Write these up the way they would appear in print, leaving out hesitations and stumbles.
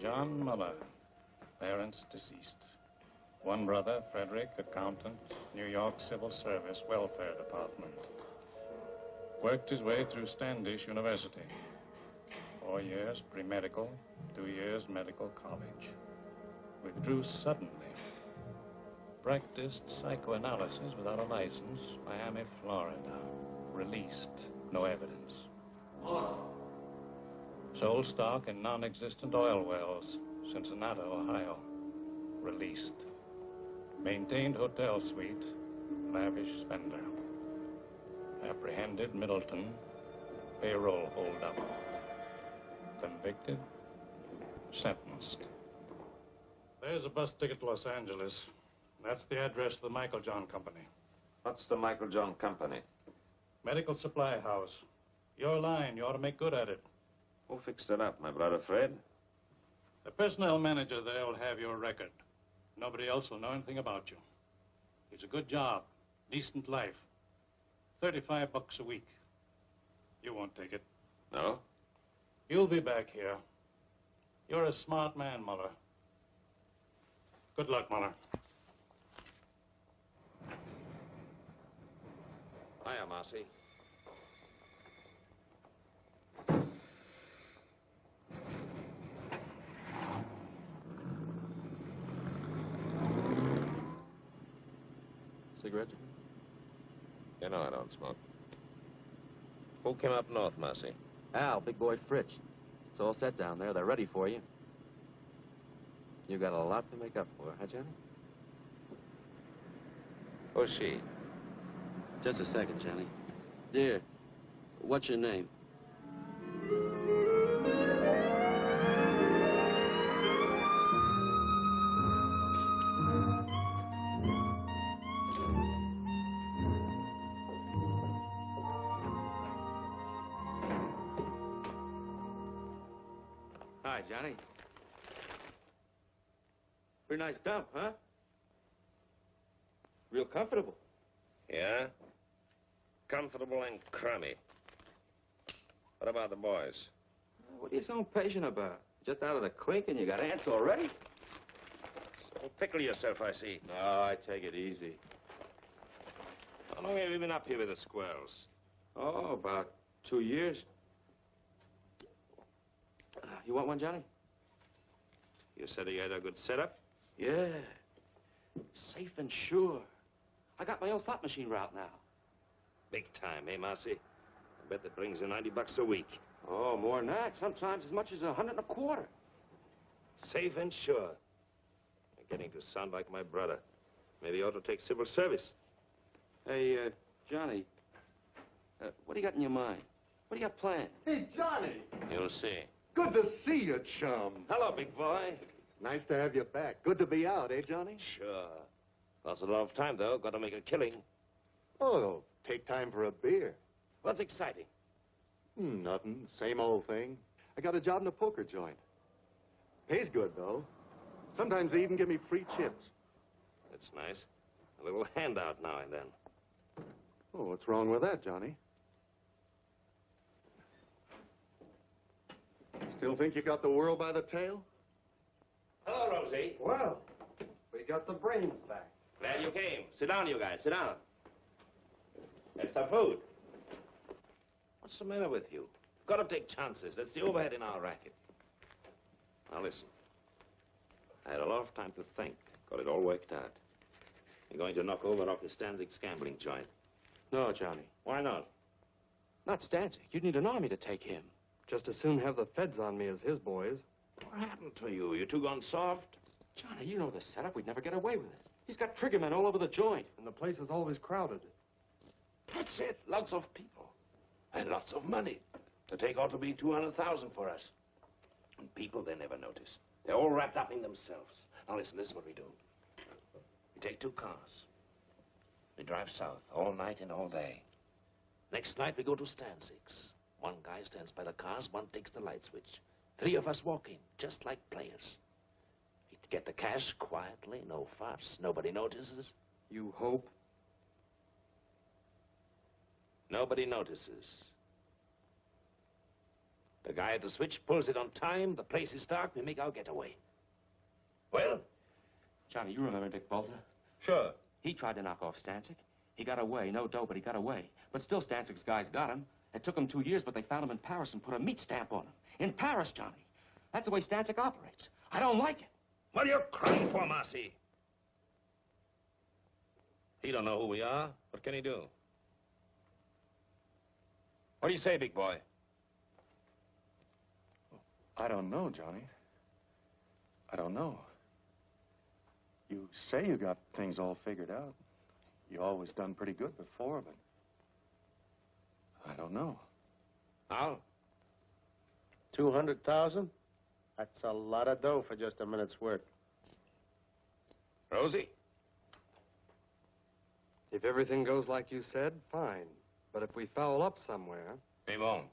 John Muller, parents deceased. One brother, Frederick, accountant, New York Civil Service, Welfare Department. Worked his way through Standish University. 4 years pre-medical, 2 years medical college. Withdrew suddenly. Practiced psychoanalysis without a license, Miami, Florida. Released, no evidence. Sold stock in non-existent oil wells, Cincinnati, Ohio. Released. Maintained hotel suite, lavish spender. Apprehended, Middleton, payroll holdup. Convicted, sentenced. There's a bus ticket to Los Angeles. That's the address of the Michael John Company. What's the Michael John Company? Medical supply house. Your line, you ought to make good at it. Who fixed it up, my brother Fred? The personnel manager there will have your record. Nobody else will know anything about you. It's a good job, decent life. $35 a week. You won't take it. No? You'll be back here. You're a smart man, Muller. Good luck, Muller. Hiya, Marcy. Cigarette? You know I don't smoke. Who came up north, Marcy? Al, big boy Fritz. It's all set down there. They're ready for you. You got a lot to make up for, huh, Johnny? Who's she? Just a second, Johnny. Dear, what's your name? Hi, Johnny. Pretty nice dump, huh? Real comfortable. Yeah? Comfortable and crummy. What about the boys? What are you so impatient about? Just out of the clink and you got ants already? So pickle yourself, I see. No, I take it easy. How long have you been up here with the squirrels? Oh, about 2 years. You want one, Johnny? You said you had a good setup? Yeah. Safe and sure. I got my own slot machine route now. Big time, eh, Marcy? I bet that brings you $90 a week. Oh, more than that. Sometimes as much as $125. Safe and sure. You're getting to sound like my brother. Maybe you ought to take civil service. Hey, Johnny, what do you got in your mind? What do you got planned? Hey, Johnny! You'll see. Good to see you, chum. Hello, big boy. Nice to have you back. Good to be out, eh, Johnny? Sure. Lost a lot of time, though. Got to make a killing. Oh, take time for a beer. What's exciting? Nothing. Same old thing. I got a job in a poker joint. Pays good, though. Sometimes they even give me free chips. That's nice. A little handout now and then. Oh, what's wrong with that, Johnny? Still think you got the world by the tail? Hello, Rosie. Well, we got the brains back. Glad you came. Sit down, you guys. Sit down. Have some food. What's the matter with you? Got to take chances. That's the overhead in our racket. Now, listen. I had a lot of time to think. Got it all worked out. You're going to knock over Rocky Stanzig's gambling joint. No, Johnny. Why not? Not Stanzik. You'd need an army to take him. Just as soon have the feds on me as his boys. What happened to you? You two gone soft? Johnny, you know the setup. We'd never get away with it. He's got triggermen all over the joint. And the place is always crowded. That's it. Lots of people. And lots of money. The take ought to be $200,000 for us. And people, they never notice. They're all wrapped up in themselves. Now listen, this is what we do. We take 2 cars. We drive south all night and all day. Next night we go to Stanzig's. One guy stands by the cars, one takes the light switch. 3 of us walk in, just like players. We get the cash quietly, no fuss. Nobody notices. You hope? Nobody notices. The guy at the switch pulls it on time, the place is dark, we make our getaway. Well? Johnny, you remember Dick Bolter? Sure. He tried to knock off Stancic. He got away. No dough, but he got away. But still, Stancic's guys got him. It took him 2 years, but they found him in Paris and put a meat stamp on him. In Paris, Johnny. That's the way Stancic operates. I don't like it. What are you crying for, Marcy? He don't know who we are. What can he do? What do you say, big boy? I don't know, Johnny. I don't know. You say you got things all figured out. You always done pretty good before, but I don't know. How? 200,000? That's a lot of dough for just a minute's work. Rosie? If everything goes like you said, fine. But if we foul up somewhere... We won't.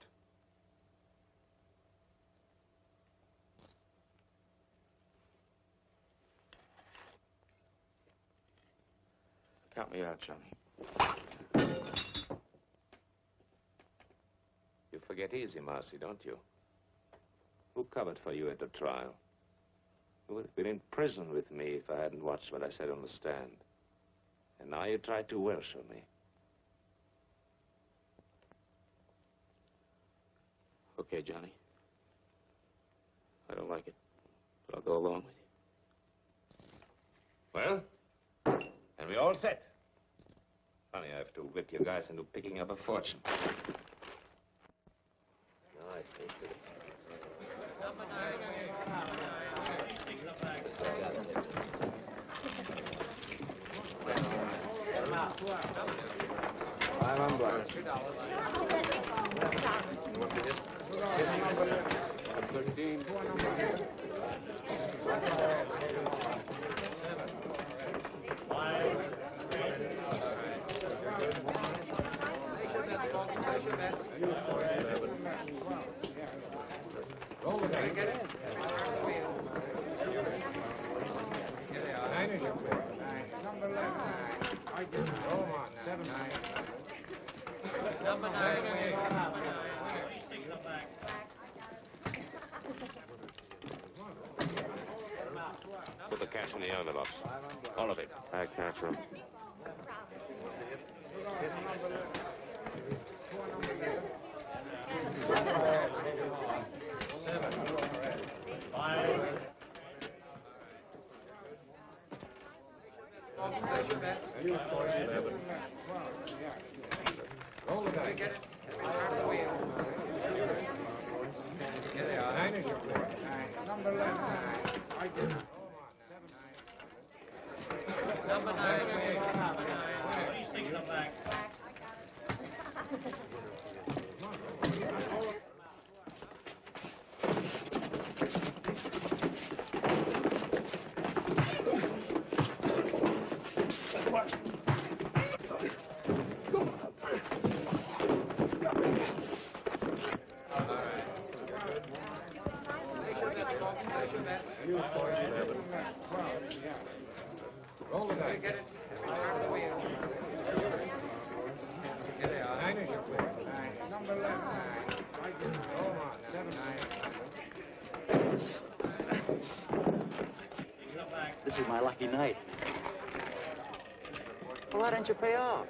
Count me out, Johnny. You forget easy, Marcy, don't you? Who covered for you at the trial? You would have been in prison with me if I hadn't watched what I said on the stand. And now you try to Welsh me. Okay, Johnny. I don't like it, but I'll go along with you. Well, and we all set. Funny, I have to whip you guys into picking up a fortune. $5 on black. Put the cash in the envelopes. All of it. I can't room. This is my lucky night. Well, why don't you pay off?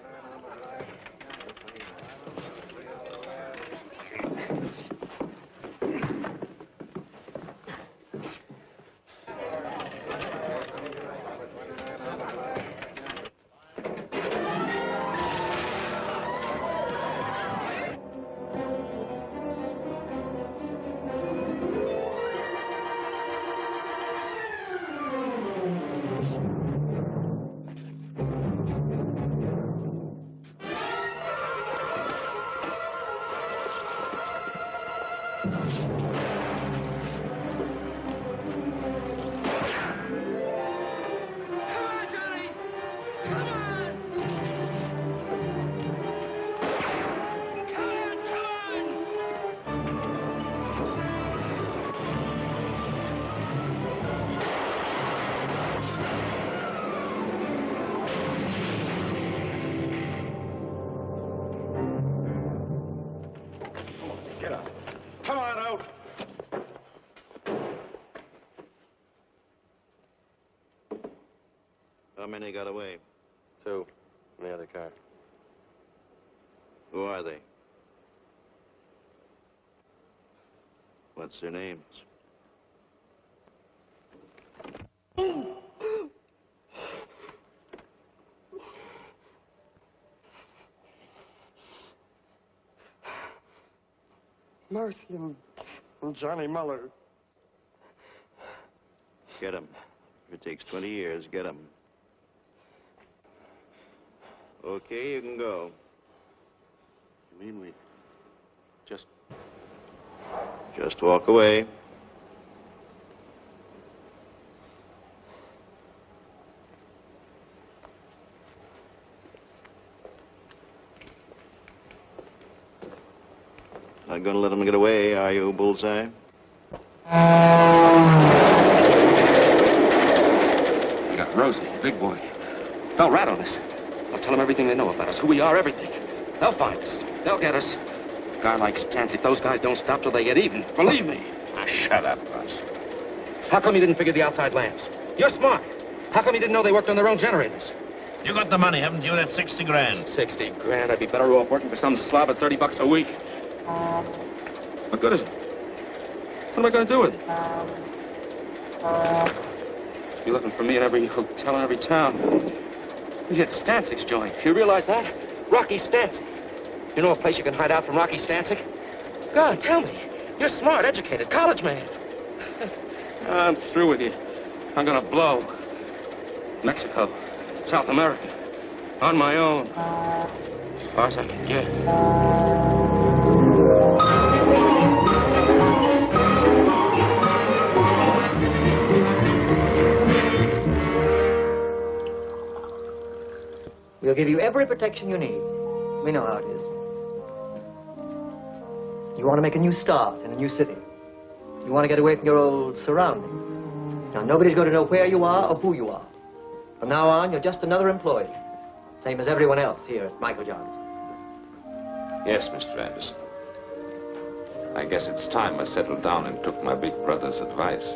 Come on out. many got away? 2 in the other car. Who are they? What's their names? Marcy and Johnny Muller. Get them. If it takes 20 years, get them. Okay, you can go. You mean we just... Just walk away. Not gonna let them get away, are you, Bullseye? We got Rosie, big boy. They'll rat on us. I'll tell them everything they know about us, who we are, everything. They'll find us. They'll get us. A guy like Stancic, those guys don't stop till they get even. Believe me. Now, shut up, Russ. How come you didn't figure the outside lamps? You're smart. How come you didn't know they worked on their own generators? You got the money, haven't you? That's 60 grand. 60 grand? I'd be better off working for some slob at $30 a week. What good is it? What am I going to do with it? You're looking for me in every hotel in every town. We hit Stancic's joint. You realize that? Rocky Stancic. You know a place you can hide out from Rocky Stancic? Go on, tell me. You're smart, educated, college man. I'm through with you. I'm gonna blow. Mexico, South America, on my own. As far as I can get. We'll give you every protection you need. We know how it is. You want to make a new start in a new city. You want to get away from your old surroundings. Now, nobody's going to know where you are or who you are. From now on, you're just another employee. Same as everyone else here at Michael John's. Yes, Mr. Anderson. I guess it's time I settled down and took my big brother's advice.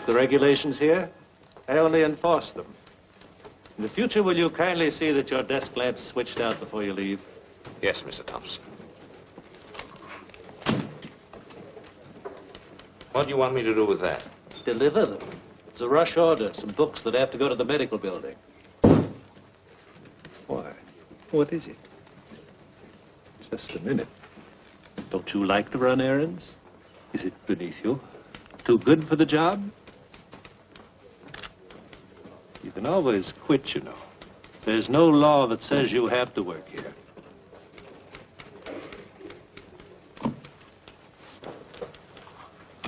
The regulations here, I only enforce them. In the future, will you kindly see that your desk lamp's switched out before you leave? Yes, Mr. Thompson. What do you want me to do with that? Deliver them. It's a rush order, some books that have to go to the medical building. Why? What is it? Just a minute. Don't you like to run errands? Is it beneath you? Too good for the job? You can always quit, you know. There's no law that says you have to work here.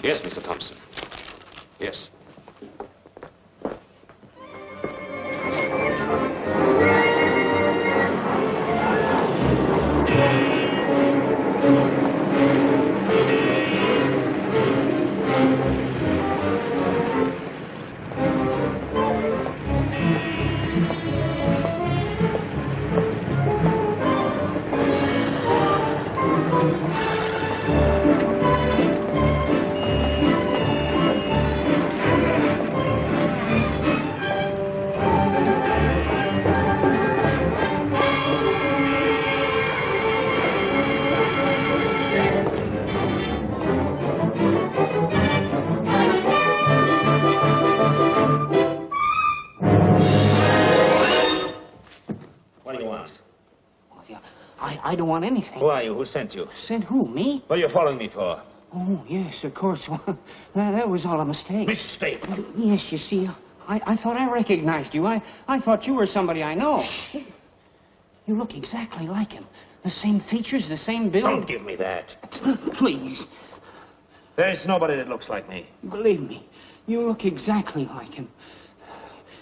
Yes, Mr. Thompson. Yes. I don't want anything. Who are you? Who sent you? Sent who, me? What are you following me for? Oh, yes, of course. Well, that was all a mistake. Mistake? Yes, you see, I thought I recognized you. I thought you were somebody I know. You look exactly like him. The same features, the same build. Don't give me that. Please. There's nobody that looks like me. Believe me, You look exactly like him.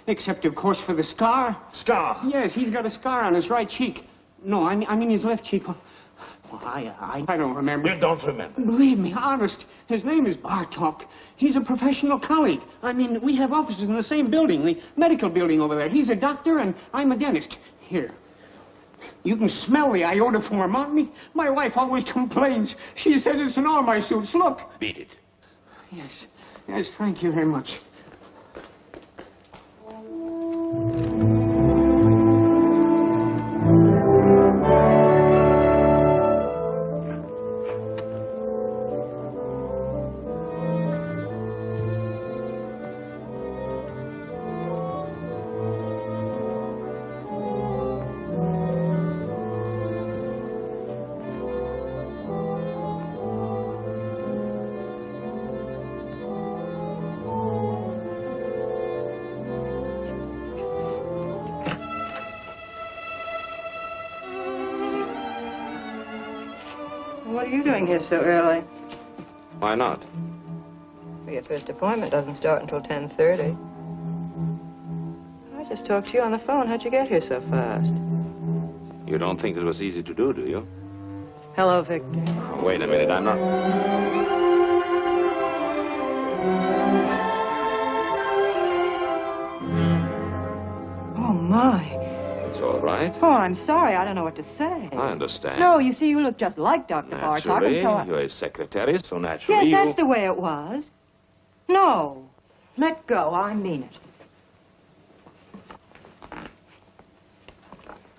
Except, of course, for the scar. Scar? Yes, he's got a scar on his right cheek. No, I mean his left cheek. Well, I don't remember. You don't remember? Believe me, honest. His name is Bartok. He's a professional colleague. I mean, we have offices in the same building, the medical building over there. He's a doctor and I'm a dentist. Here. You can smell the iodoform on me. My wife always complains. She says it's in all my suits. Look. Beat it. Yes, thank you very much. What are you doing here so early? Why not? Well, your first appointment doesn't start until 10:30. I just talked to you on the phone. How'd you get here so fast? You don't think it was easy to do you? Hello, Victor. Oh, wait a minute, I'm not... Oh, my. It's all right. Oh, I'm sorry. I don't know what to say. I understand. No, you see, you look just like Dr. Bartok. Naturally, So you're his secretary, so naturally Yes, that's the way it was. No. Let go. I mean it.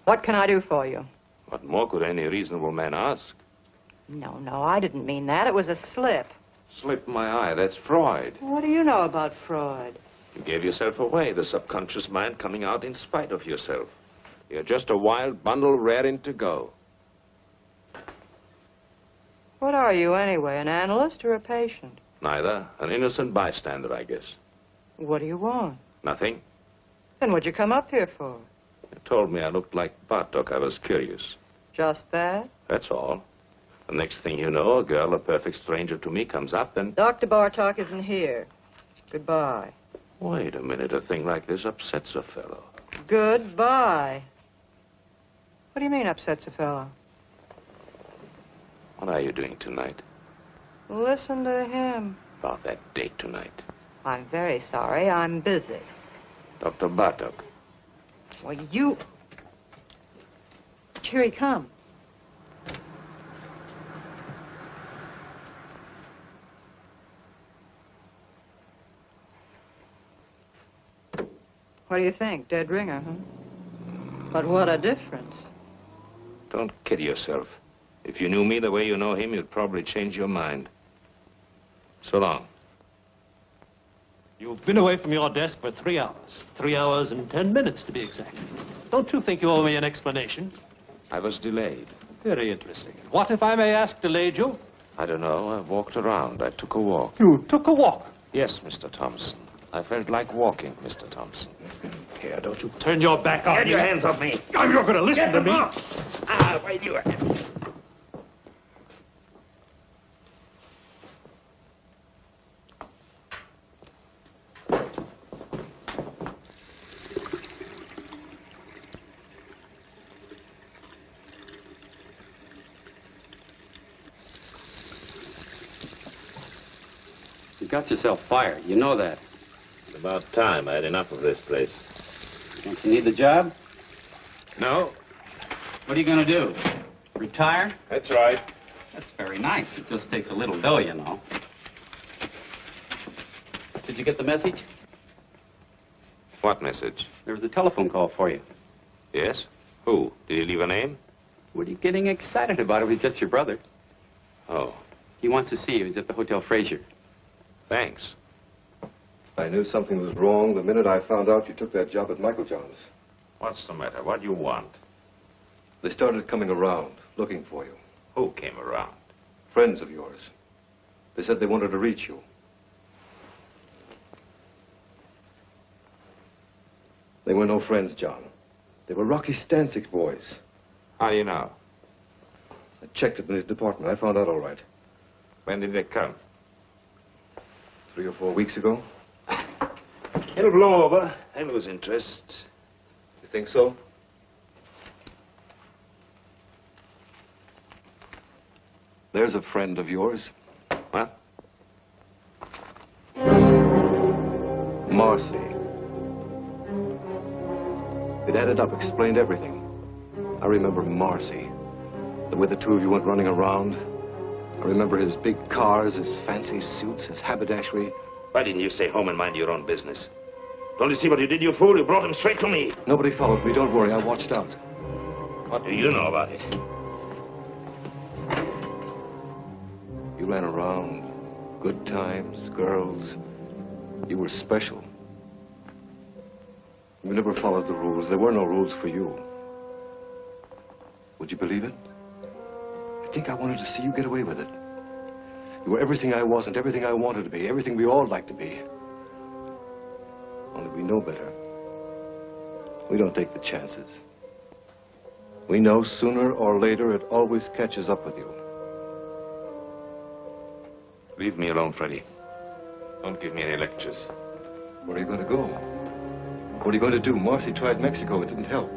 What can I do for you? What more could any reasonable man ask? No, I didn't mean that. It was a slip. Slip my eye, that's Freud. What do you know about Freud? You gave yourself away, the subconscious mind coming out in spite of yourself. You're just a wild bundle raring to go. What are you, anyway, an analyst or a patient? Neither. An innocent bystander, I guess. What do you want? Nothing. Then what'd you come up here for? You told me I looked like Bartok. I was curious. Just that? That's all. The next thing you know, a girl, a perfect stranger to me, comes up and... Dr. Bartok isn't here. Goodbye. Wait a minute. A thing like this upsets a fellow. Goodbye. What do you mean upsets a fellow? What are you doing tonight? Listen to him. About that date tonight. I'm very sorry. I'm busy. Dr. Bartok. Well, you... Here he comes. What do you think? Dead ringer, huh? But what a difference. Don't kid yourself. If you knew me the way you know him, you'd probably change your mind. So long. You've been away from your desk for 3 hours. 3 hours and 10 minutes, to be exact. Don't you think you owe me an explanation? I was delayed. Very interesting. What, if I may ask, delayed you? I don't know. I walked around. I took a walk. You took a walk? Yes, Mr. Thompson. I felt like walking, Mr. Thompson. Here, don't you turn your back on me. Get your hands off me. I'm not going to listen to me. Wait, you... You got yourself fired. You know that. It's about time. I had enough of this place. Don't you need the job? No. What are you going to do? Retire? That's right. That's very nice. It just takes a little dough, you know. Did you get the message? What message? There was a telephone call for you. Yes? Who? Did he leave a name? What are you getting excited about? It was just your brother. Oh. He wants to see you. He's at the Hotel Fraser. Thanks. I knew something was wrong the minute I found out you took that job at Michael John's. What's the matter? What do you want? They started coming around, looking for you. Who came around? Friends of yours. They said they wanted to reach you. They were no friends, John. They were Rocky Stancic's boys. How do you know? I checked it in his department. I found out all right. When did they come? 3 or 4 weeks ago. It'll blow over. I lose interest. You think so? There's a friend of yours. What? Marcy. It added up, explained everything. I remember Marcy. The way the two of you went running around. I remember his big cars, his fancy suits, his haberdashery. Why didn't you stay home and mind your own business? Don't you see what you did, you fool? You brought him straight to me. Nobody followed me. Don't worry. I watched out. What do you know about it? You ran around. Good times, girls. You were special. You never followed the rules. There were no rules for you. Would you believe it? I think I wanted to see you get away with it. You were everything I wasn't, everything I wanted to be, everything we all like to be. Only we know better. We don't take the chances. We know sooner or later it always catches up with you. Leave me alone, Freddie. Don't give me any lectures. Where are you going to go? What are you going to do? Marcy tried Mexico. It didn't help.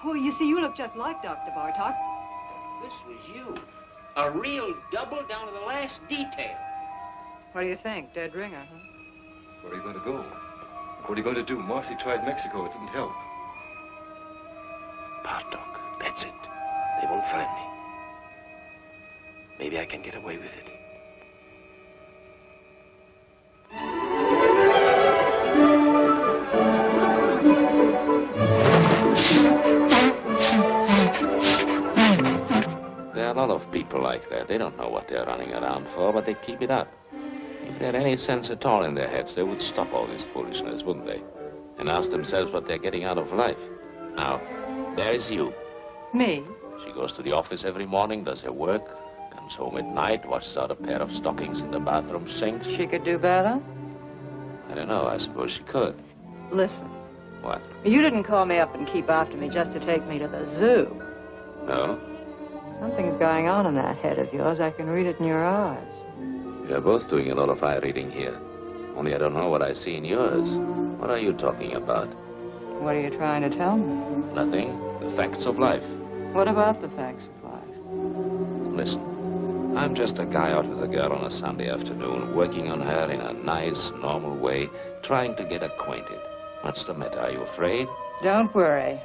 Oh, you see, you look just like Dr. Bartok. This was you. A real double down to the last detail. What do you think? Dead ringer, huh? Where are you going to go? What are you going to do? Marcy tried Mexico. It didn't help. Bartok. That's it. They won't find me. Maybe I can get away with it. There are a lot of people like that. They don't know what they're running around for, but they keep it up. If they had any sense at all in their heads, they would stop all this foolishness, wouldn't they? And ask themselves what they're getting out of life. Now, there's you. Me? She goes to the office every morning, does her work, comes home at night, washes out a pair of stockings in the bathroom sink. She could do better? I don't know. I suppose she could. Listen. What? You didn't call me up and keep after me just to take me to the zoo. No? Something's going on in that head of yours. I can read it in your eyes. You're both doing a lot of eye reading here. Only I don't know what I see in yours. What are you talking about? What are you trying to tell me? Nothing. The facts of life. What about the facts of life? Listen, I'm just a guy out with a girl on a Sunday afternoon, working on her in a nice, normal way, trying to get acquainted. What's the matter? Are you afraid? Don't worry.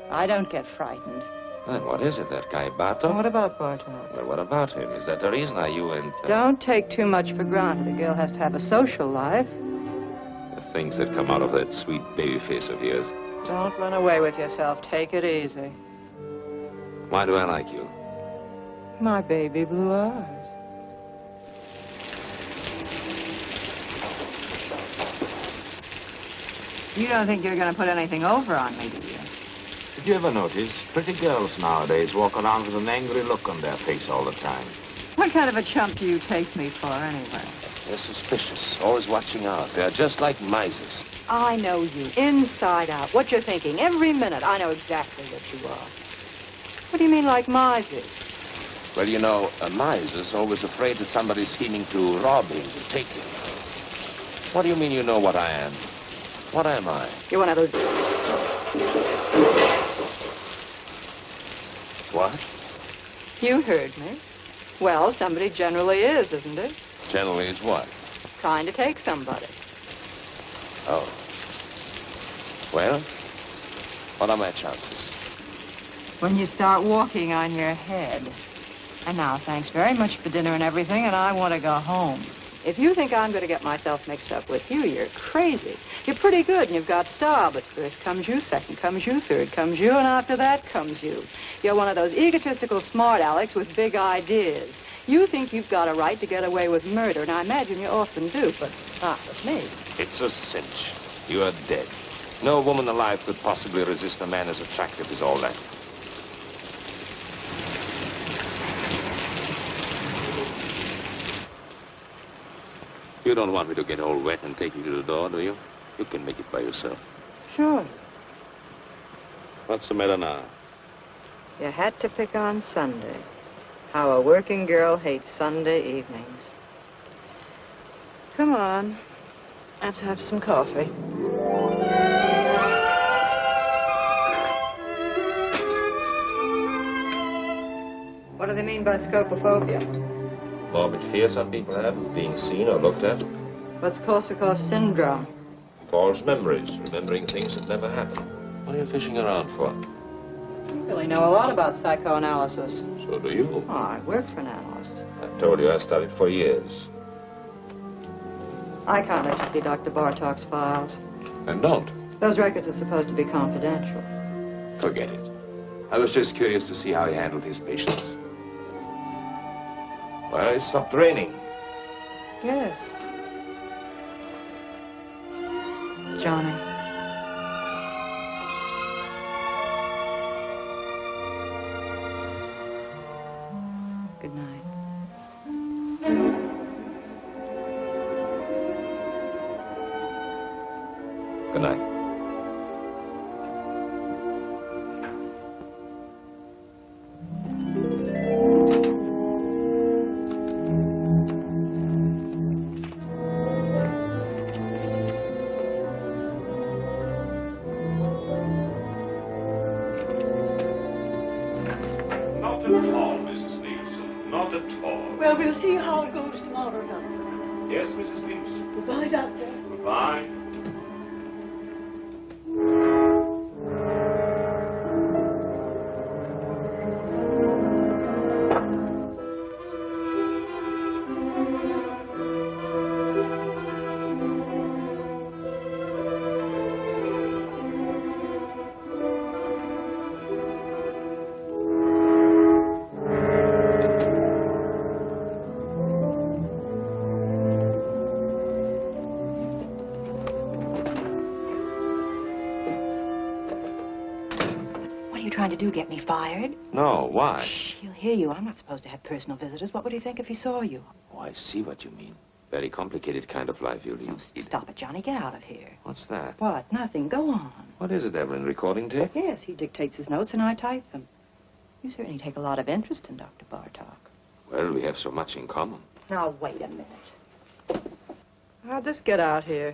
I don't get frightened. Then what is it, that guy Bartok? What about Bartok? Well, what about him? Is that the reason you and... Don't take too much for granted. A girl has to have a social life. The things that come out of that sweet baby face of yours. Don't run away with yourself. Take it easy. Why do I like you? My baby blue eyes. You don't think you're going to put anything over on me, do you? Did you ever notice pretty girls nowadays walk around with an angry look on their face all the time? What kind of a chump do you take me for, anyway? They're suspicious, always watching out. They're just like misers. I know you, inside out. What you're thinking, every minute. I know exactly what you are. What do you mean, like misers? Well, you know, a miser's always afraid that somebody's scheming to rob him, to take him. What do you mean you know what I am? What am I? You're one of those... What? You heard me. Well, somebody generally is, isn't it? Generally is what? Trying to take somebody. Oh. Well, what are my chances? When you start walking on your head. And now, thanks very much for dinner and everything, and I want to go home. If you think I'm going to get myself mixed up with you, you're crazy. You're pretty good, and you've got style, but first comes you, second comes you, third comes you, and after that comes you. You're one of those egotistical smart alecks with big ideas. You think you've got a right to get away with murder, and I imagine you often do, but not with me. It's a cinch. You are dead. No woman alive could possibly resist a man as attractive as all that. You don't want me to get all wet and take you to the door, do you? You can make it by yourself. Sure. What's the matter now? You had to pick on Sunday. How a working girl hates Sunday evenings. Come on. Let's have some coffee. What do they mean by scopophobia? Morbid fear some people have of being seen or looked at. What's Korsakoff syndrome? False memories, remembering things that never happened. What are you fishing around for? You really know a lot about psychoanalysis. So do you. Oh, I work for an analyst. I told you I studied for years. I can't let you see Dr. Bartok's files. And don't. Those records are supposed to be confidential. Forget it. I was just curious to see how he handled his patients. Well, it stopped raining. Yes. Johnny. Good night. Good night. Well, we'll see how it goes tomorrow, Doctor. Yes, Mrs. Leaves. Goodbye, Doctor. Goodbye. trying to do, get me fired? No, why? Shh, he'll hear you. I'm not supposed to have personal visitors. What would he think if he saw you? Oh, I see what you mean. Very complicated kind of life you lead. Oh, stop it, Johnny. Get out of here. What's that? What? Nothing. Go on. What is it, Evelyn? Recording tape? Yes, he dictates his notes and I type them. You certainly take a lot of interest in Dr. Bartok. Well, we have so much in common. Now, wait a minute. How'd this get out here?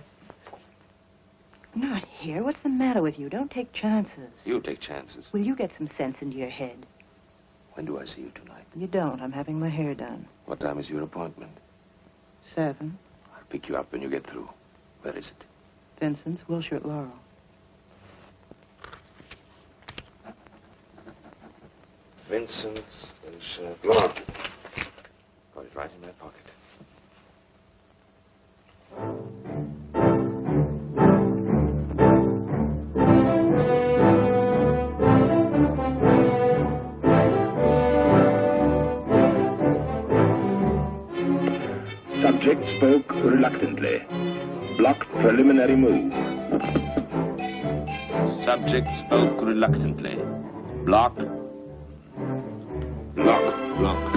Not here. What's the matter with you? Don't take chances. You take chances. Will you get some sense into your head? When do I see you tonight? You don't. I'm having my hair done. What time is your appointment? 7. I'll pick you up when you get through. Where is it? Vincent's, Wilshire at Laurel. Vincent's, Wilshire at Laurel. Got it right in my pocket. Subject spoke reluctantly. Blocked preliminary move. Subject spoke reluctantly. Block. Block. Block.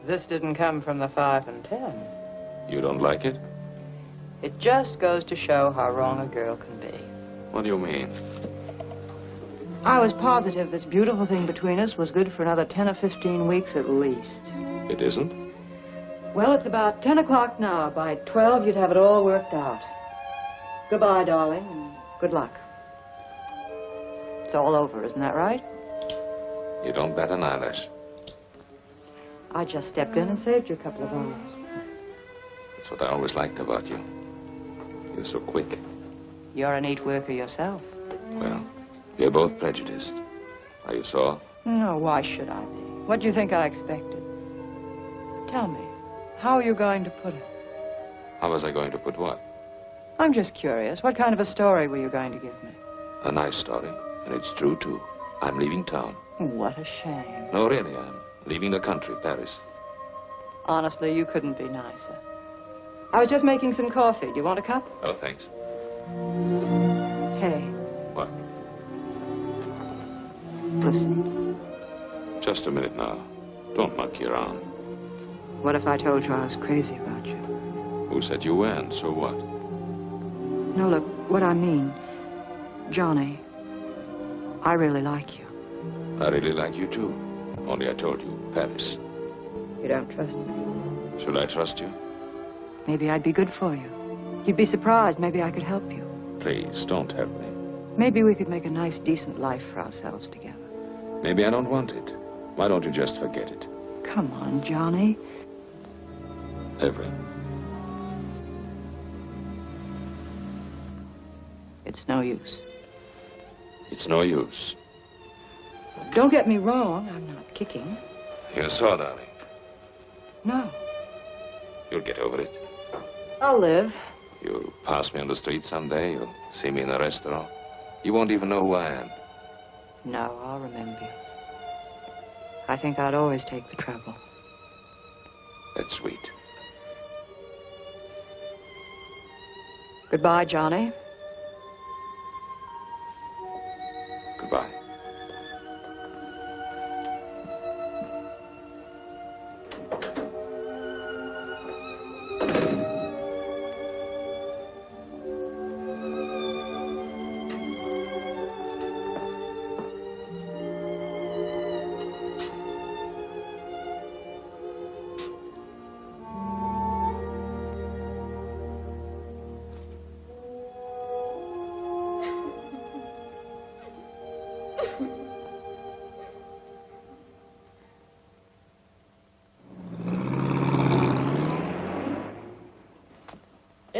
This didn't come from the 5 and 10. You don't like it? It just goes to show how wrong a girl can be. What do you mean? I was positive this beautiful thing between us was good for another 10 or 15 weeks at least. It isn't? Well, it's about 10 o'clock now. By 12, you'd have it all worked out. Goodbye, darling, and good luck. It's all over, isn't that right? You don't bat an eyelash. I just stepped in and saved you a couple of hours. That's what I always liked about you. You're so quick. You're a neat worker yourself. Well, we're both prejudiced. Are you sore? No, why should I be? What do you think I expected? Tell me, how are you going to put it? How was I going to put what? I'm just curious. What kind of a story were you going to give me? A nice story. And it's true, too. I'm leaving town. What a shame. No, really, I'm leaving the country, Paris. Honestly, you couldn't be nicer. I was just making some coffee. Do you want a cup? Oh, thanks. Hey. What? Listen. Just a minute now. Don't monkey around. What if I told you I was crazy about you? Who said you weren't? So what? No, look, what I mean, Johnny, I really like you. I really like you, too. Only I told you, Paris. You don't trust me? Should I trust you? Maybe I'd be good for you. You'd be surprised. Maybe I could help you. Please, don't help me. Maybe we could make a nice, decent life for ourselves together. Maybe I don't want it. Why don't you just forget it? Come on, Johnny. Evelyn. It's no use. It's no use. Don't get me wrong. I'm not kicking. You're sore, darling. No. You'll get over it. I'll live. You'll pass me on the street someday. You'll see me in a restaurant. You won't even know who I am. No, I'll remember you. I think I'd always take the trouble. That's sweet. Goodbye, Johnny. Goodbye.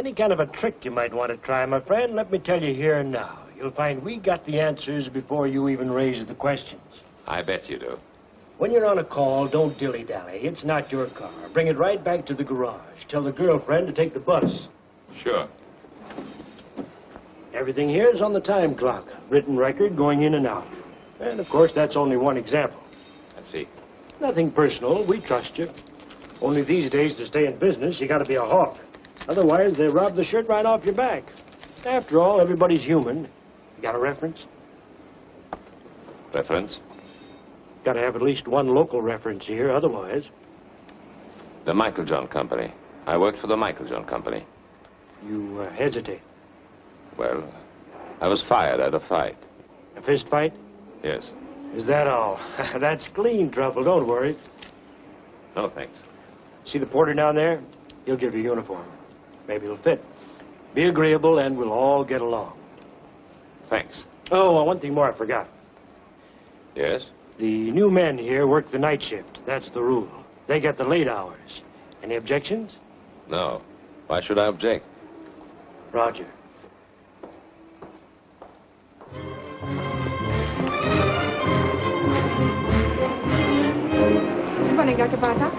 Any kind of a trick you might want to try, my friend, let me tell you here and now. You'll find we got the answers before you even raise the questions. I bet you do. When you're on a call, don't dilly-dally. It's not your car. Bring it right back to the garage. Tell the girlfriend to take the bus. Sure. Everything here is on the time clock. Written record going in and out. And, of course, that's only one example. I see. Nothing personal. We trust you. Only these days, to stay in business, you got to be a hawk. Otherwise, they rob the shirt right off your back. After all, everybody's human. You got a reference? Reference? Got to have at least one local reference here, otherwise. The Michael John Company. I worked for the Michael John Company. You hesitate. Well, I was fired at a fight. A fist fight? Yes. Is that all? That's clean trouble, don't worry. No, thanks. See the porter down there? He'll give you a uniform. Maybe it'll fit. Be agreeable and we'll all get along. Thanks. Oh, one thing more I forgot. Yes? The new men here work the night shift. That's the rule. They get the late hours. Any objections? No. Why should I object? Roger. Si boleh enggak ke bata?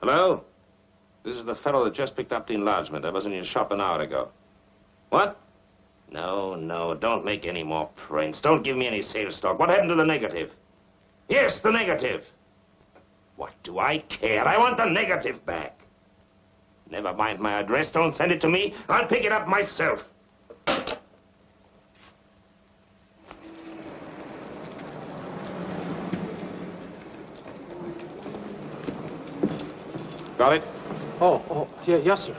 Hello? This is the fellow that just picked up the enlargement. I was in your shop an hour ago. What? No, don't make any more prints. Don't give me any sales talk. What happened to the negative? Yes, the negative. What do I care? I want the negative back. Never mind my address. Don't send it to me. I'll pick it up myself. Got it? Yes, sir.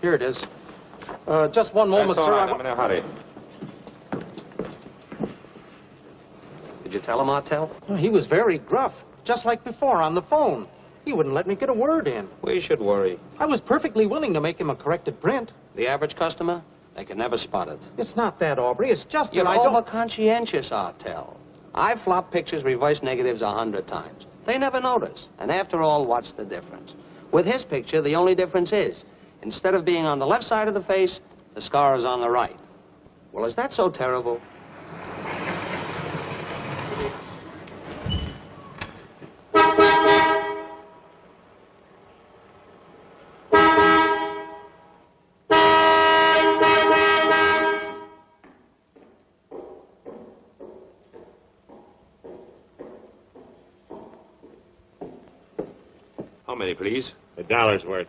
Here it is. Just one moment, That's all sir. right. I'm in a hurry. Did you tell him I'd tell? He was very gruff, just like before on the phone. He wouldn't let me get a word in. We should worry. I was perfectly willing to make him a corrected print. The average customer? They can never spot it. It's not that, Aubrey. It's just You're that I don't... over-conscientious, Artel. I've flopped pictures, reverse negatives 100 times. They never notice. And after all, what's the difference? With his picture, the only difference is, instead of being on the left side of the face, the scar is on the right. Well, is that so terrible? How many, please? $1's worth.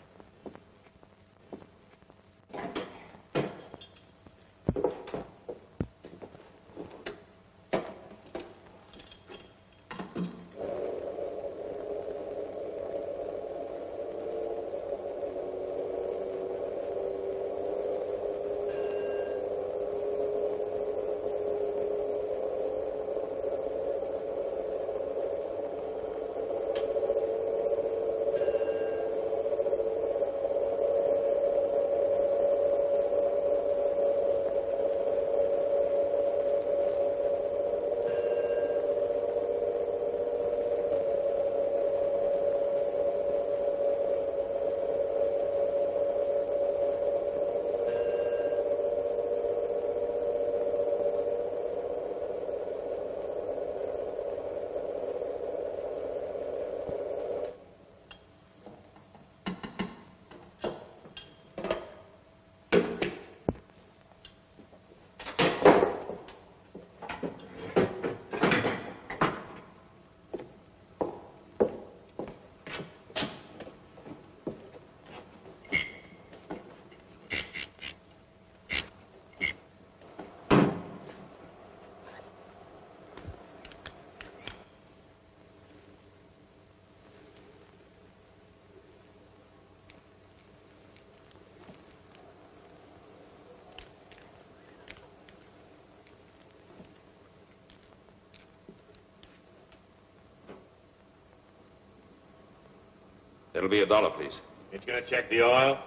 It'll be $1, please. It's gonna check the oil.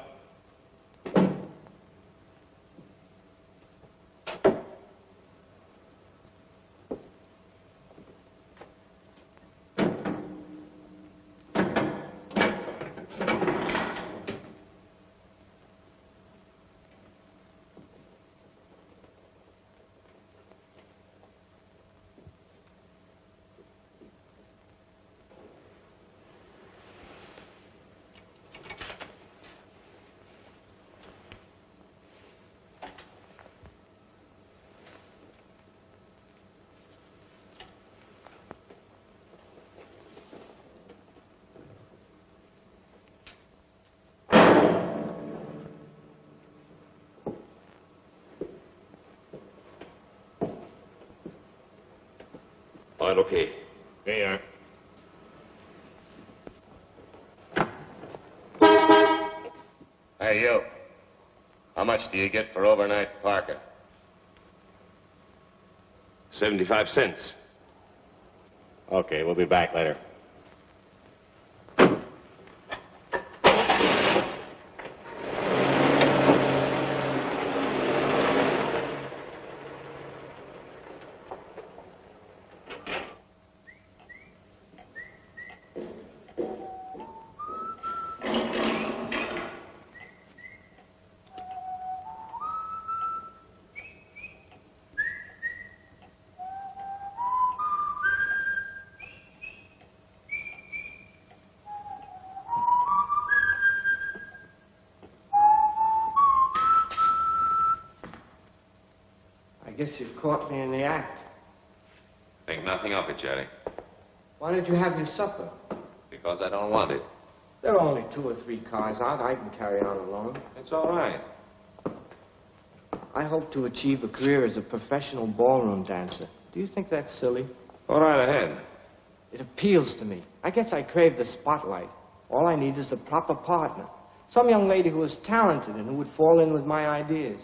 All right, okay. There you are. Hey, you. How much do you get for overnight parking? 75 cents. Okay, we'll be back later. I guess you've caught me in the act. Think nothing of it, Jerry. Why did you have your supper? Because I don't want it. There are only 2 or 3 cars out. I can carry on alone. It's all right. I hope to achieve a career as a professional ballroom dancer. Do you think that's silly? Go right ahead. It appeals to me. I guess I crave the spotlight. All I need is a proper partner. Some young lady who is talented and who would fall in with my ideas.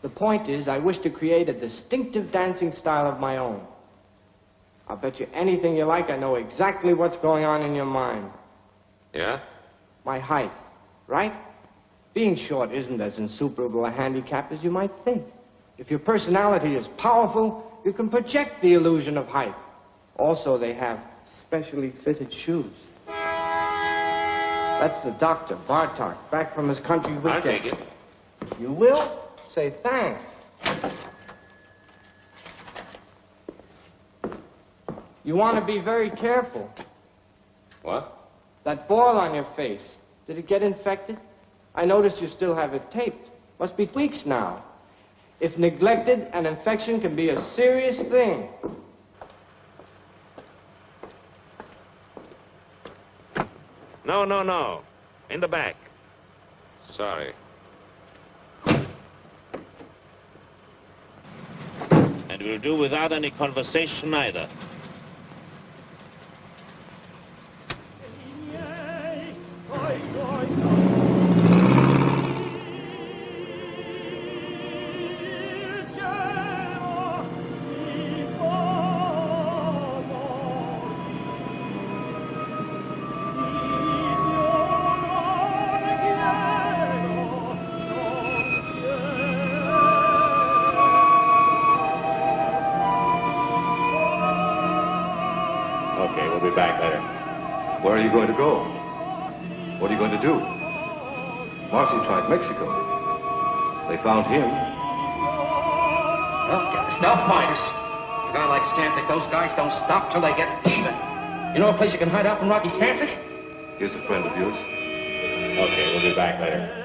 The point is, I wish to create a distinctive dancing style of my own. I'll bet you anything you like I know exactly what's going on in your mind. Yeah? My height, right? Being short isn't as insuperable a handicap as you might think. If your personality is powerful, you can project the illusion of height. Also, they have specially fitted shoes. That's the doctor, Bartok, back from his country weekend. I'll take it. You will? Say thanks. You want to be very careful. What? That boil on your face, did it get infected? I noticed you still have it taped. Must be weeks now. If neglected, an infection can be a serious thing. No, no, no. In the back. Sorry. And we'll do without any conversation either. Okay, we'll be back later. Where are you going to go? What are you going to do? Marcy tried Mexico. They found him. They'll get us. They'll find us. A guy like Stancic, those guys don't stop till they get even. You know a place you can hide out from Rocky Stancic? Here's a friend of yours. Okay, we'll be back later.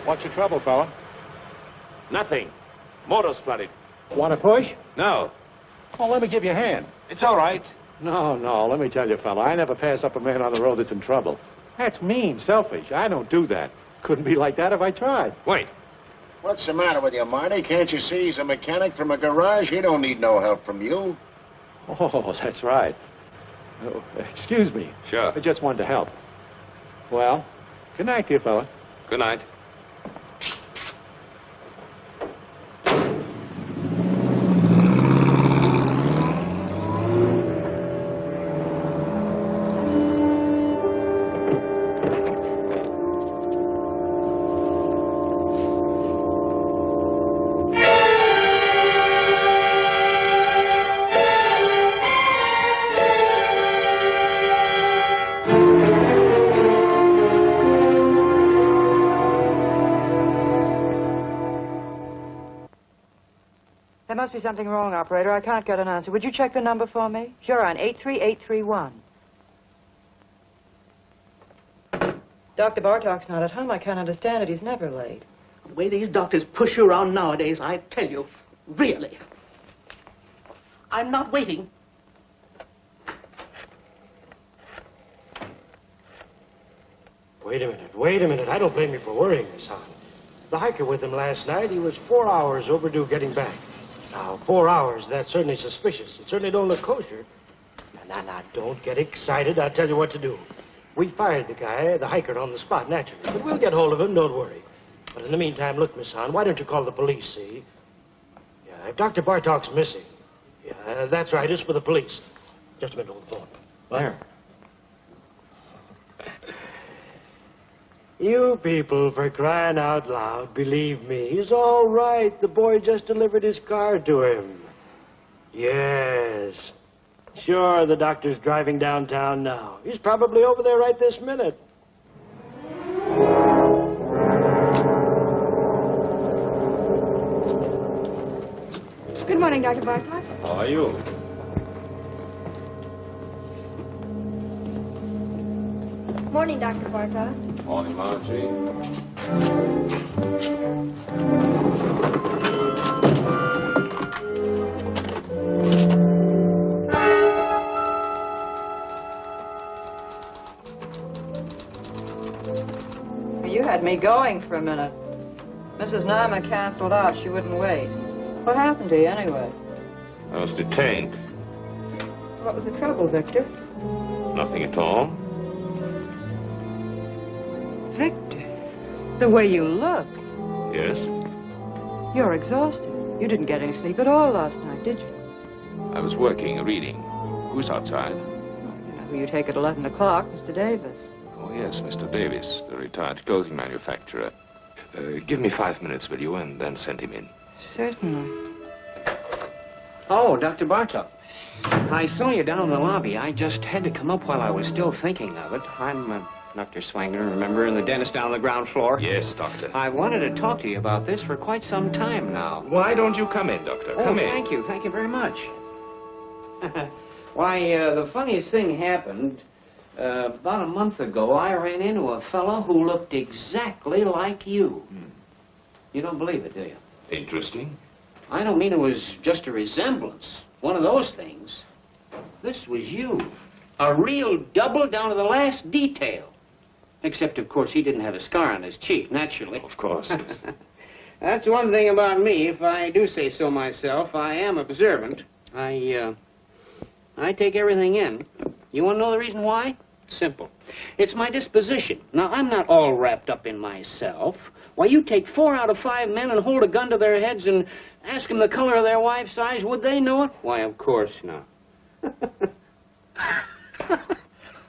What's your trouble, fella? Nothing. Motor's flooded. Want to push? No. Oh, let me give you a hand. It's all right. No, let me tell you, fella, I never pass up a man on the road that's in trouble. That's mean, selfish. I don't do that. Couldn't be like that if I tried. Wait. What's the matter with you, Marty? Can't you see he's a mechanic from a garage? He don't need no help from you. Oh, that's right. Oh, excuse me. Sure. I just wanted to help. Well, good night to you, fella. Good night. There must be something wrong, operator. I can't get an answer. Would you check the number for me? Sure, on 83831. Dr. Bartok's not at home. I can't understand it. He's never late. The way these doctors push you around nowadays, I tell you, really. I'm not waiting. Wait a minute. I don't blame you for worrying, Miss Hahn. The hiker with him last night, he was 4 hours overdue getting back. Now, 4 hours, that's certainly suspicious. It certainly don't look kosher. Now, don't get excited. I'll tell you what to do. We fired the guy, the hiker, on the spot, naturally. But we'll get hold of him, don't worry. But in the meantime, look, Miss Hahn, why don't you call the police, see? Yeah, if Dr. Bartok's missing, Yeah, that's right. It's for the police. Just a minute on the phone. Where? You people, for crying out loud, believe me. He's all right. The boy just delivered his car to him. Yes. Sure, the doctor's driving downtown now. He's probably over there right this minute. Good morning, Dr. Bartlett. How are you? Morning, Dr. Bartlett. Morning, Margie. You had me going for a minute. Mrs. Nama canceled out. She wouldn't wait. What happened to you, anyway? I was detained. What was the trouble, Victor? Nothing at all. Victor, the way you look. Yes? You're exhausted. You didn't get any sleep at all last night, did you? I was working, reading. Who's outside? You know who you take at 11 o'clock, Mr. Davis. Oh, yes, Mr. Davis, the retired clothing manufacturer. Give me 5 minutes, will you, and then send him in. Certainly. Oh, Dr. Bartok. I saw you down in the lobby. I just had to come up while I was still thinking of it. I'm Dr. Swanger, remember, and the dentist down on the ground floor? Yes, Doctor. I wanted to talk to you about this for quite some time now. Why don't you come in, Doctor? Oh, Come in. thank you. Thank you very much. Why, the funniest thing happened. About a month ago, I ran into a fellow who looked exactly like you. You don't believe it, do you? Interesting. I don't mean it was just a resemblance. One of those things. This was you. A real double down to the last detail. Except, of course, he didn't have a scar on his cheek, naturally. Of course. Yes. That's one thing about me. If I do say so myself, I am observant. I take everything in. You want to know the reason why? Simple. It's my disposition. Now, I'm not all wrapped up in myself. Why, you take 4 out of 5 men and hold a gun to their heads and ask them the color of their wife's eyes. Would they know it? Why, of course not.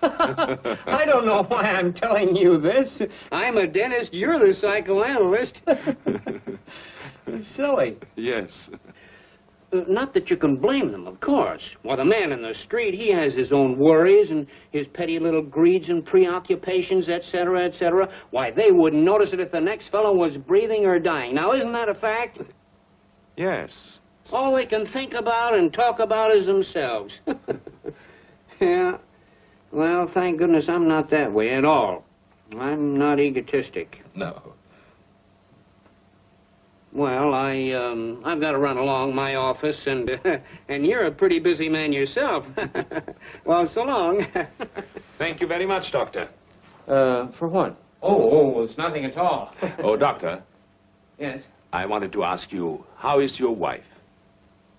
I don't know why I'm telling you this. I'm a dentist. You're the psychoanalyst. Silly. Yes. Not that you can blame them, of course. Well, the man in the street, he has his own worries and his petty little greeds and preoccupations, etc., etc. Why, they wouldn't notice it if the next fellow was breathing or dying. Now, isn't that a fact? Yes. All they can think about and talk about is themselves. Yeah. Well, thank goodness I'm not that way at all. I'm not egotistic. No. Well, I've got to run along my office, and you're a pretty busy man yourself. Well, so long. Thank you very much, Doctor. For what? Oh, it's nothing at all. Oh, Doctor. Yes? I wanted to ask you, how is your wife?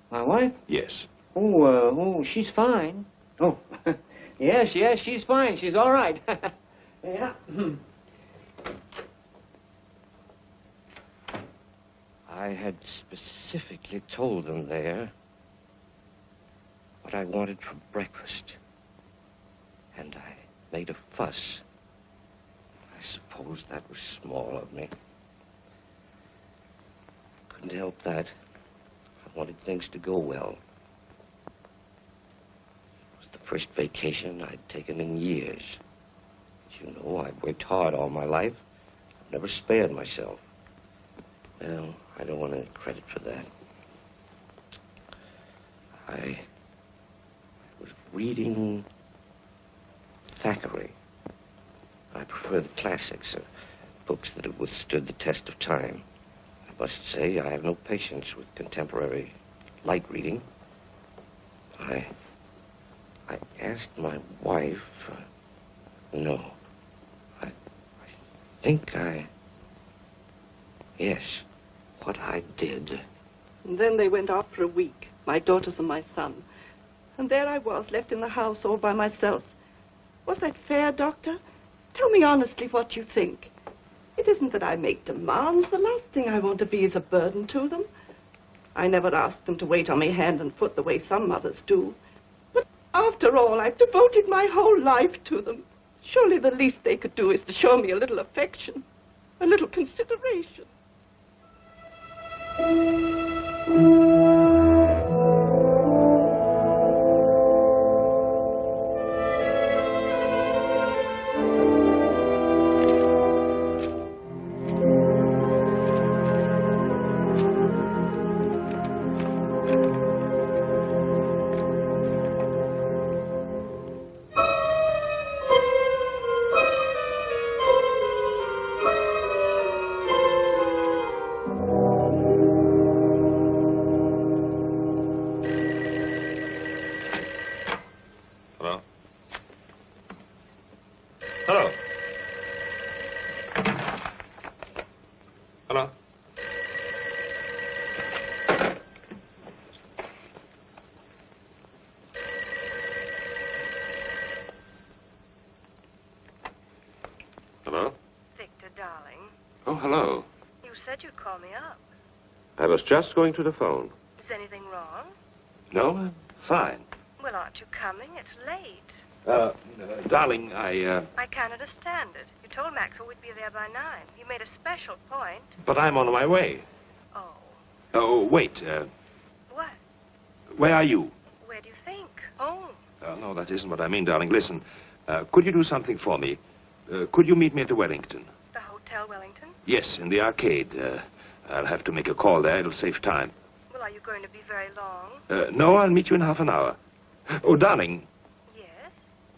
My wife? Yes. Oh, she's fine. Oh, yes, she's fine. She's all right. Yeah. I had specifically told them there what I wanted for breakfast. And I made a fuss. I suppose that was small of me. Couldn't help that. I wanted things to go well. It was the first vacation I'd taken in years. As you know, I've worked hard all my life. I've never spared myself. Well, I don't want any credit for that. I was reading Thackeray. I prefer the classics, books that have withstood the test of time. I must say I have no patience with contemporary light reading. I asked my wife, no, I think yes, what I did. And then they went out for a week, my daughters and my son. And there I was, left in the house all by myself. Was that fair, Doctor? Tell me honestly what you think. It isn't that I make demands. The last thing I want to be is a burden to them. I never asked them to wait on me hand and foot the way some mothers do. But after all, I've devoted my whole life to them. Surely the least they could do is to show me a little affection, a little consideration. You'd call me up. I was just going to the phone. Is anything wrong? No, I'm fine. Well, aren't you coming? It's late. Darling, I can't understand it. You told Maxwell we'd be there by 9. You made a special point. But I'm on my way. Oh. Oh, wait. What? Where are you? Where do you think? Oh. No, that isn't what I mean, darling. Listen, could you do something for me? Could you meet me at the Wellington? The Hotel Wellington? Yes, in the arcade. I'll have to make a call there. It'll save time. Well, are you going to be very long? No, I'll meet you in half an hour. Oh, darling. Yes?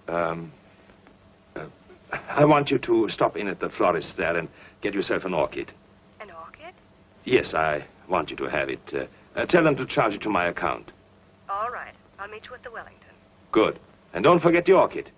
I want you to stop in at the florist's there and get yourself an orchid. An orchid? Yes, I want you to have it. Tell them to charge it to my account. All right. I'll meet you at the Wellington. Good. And don't forget the orchid.